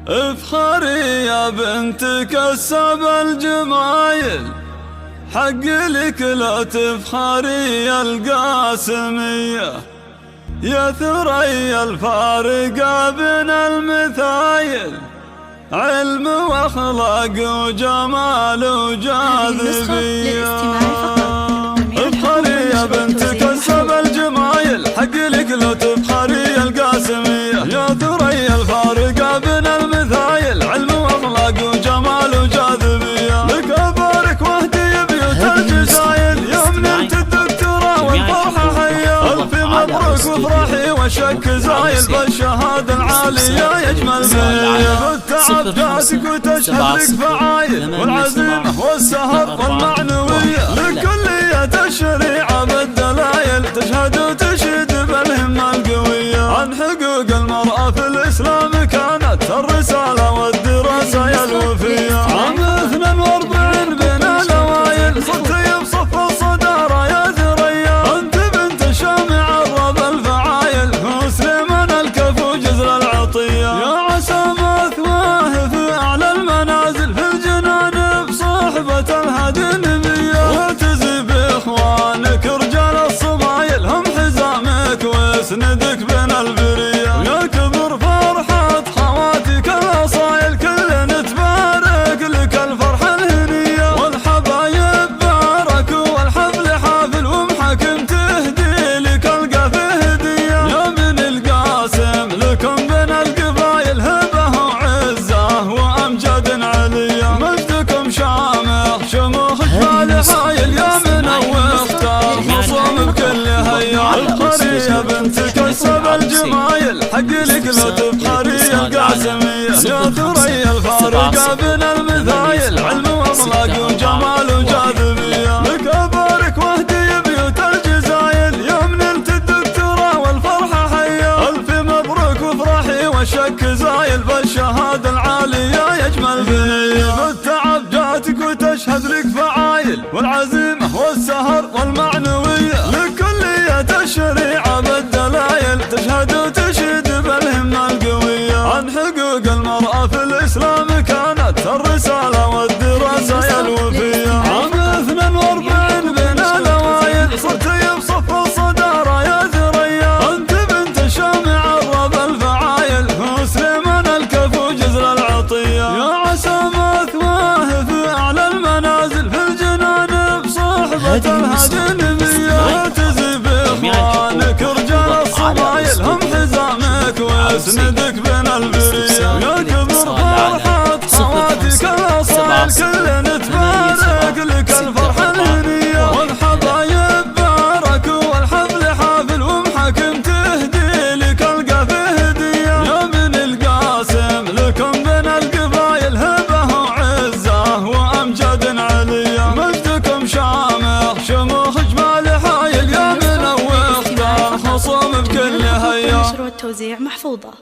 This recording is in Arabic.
افخري يا بنت كسب الجمايل، حق لك لا تفخري يا القاسمية، يا ثريا الفارقة بين المثايل، علم واخلاق وجمال وجاذبية. افخري يا بنت كسب الجمايل، حق لك لا تفخري يا القاسمية، يا ثريا الفارقة بين المثايل، علم واخلاق وجمال وجاذبية. لك ابارك واهدي بيوت الجزايل، يوم نلت الدكتوراه والفرحة حية، الف مبروك وافرحي وشك زايل، بالشهادة العالية يجمل بيا. بالتعب جاتك وتشهد لك فعايل، والعزيمة والسهر والمعنوية، لكلية الشريعة بالدلايل، تشهد وتشهد بالهمة القوية. عن حقوق المرأة في الإسلام كانت الرسالة والدراسة يا الوفية. عام 42 بين الأوائل، صرتي بصف الصدارة يا ثريا، أنت بنت شامع الرب الفعايل، وسليمان الكفو جزر العطية. يا عسى مثواه في أعلى المنازل، في الجنان بصحبة الهدي النبية، واعتزي بإخوانك رجال الصبايل، هم حزامك واسندك بين البرية. يا كبر فرحة خواتك الأصايل، كلنا تبارك لك الفرحة الهنية، والحبايب باركوا والحفل حافل، ومحكم تهدي لك القافه هدية. يا من القاسم لكم بين القبايل، هبة وعزة وأمجاد علية، مجدكم شامخ شموخ جبال حايل، يا من واختار خصوم بكل هيا. افخري يا بنت كسب الجمايل، حق لك لا تفخري يا القاسمية، يا ثريا الفارقة بين المثايل، علم واخلاق وجمال وجاذبية. لك ابارك واهدي بيوت الجزايل، يوم نلت الدكتوراه والفرحة حية، الف مبروك وافرحي والشك زايل، بالشهادة العالية يجمل بنية. بالتعب جاتك وتشهد لك فعايل، والعزيمة والسهر والمعنوية، لكلية الشريعة بالدلايل، تشهد وتشهد بالهمة القوية. عن حقوق المرأة في الإسلام كانت الرسالة والدراسة يا الوفية. عام 42 بين الأوائل، صرتي بصف الصدارة يا ثريا، أنت بنت شامع الرب الفعايل، وسليمان الكفو جزر العطية. يا عسى مثواه في أعلى المنازل، في الجنان بصحبة الهدي النبية، واعتزي بإخوانك رجال الصبايل، هم حزامك واسندك بين البرية. يا كبر فرحة خواتك الأصايل، كلنا تبارك لك الفرحة الهنية، والحبايب باركوا والحفل حافل، ومحكم تهدي لك القافه هدية. يا من القاسم لكم بين القبايل، هبة وعزة وأمجاد علية، مجدكم شامخ شموخ جبال حايل، يا من واختار خصوم بكل هيا. نشر والتوزيع محفوظة.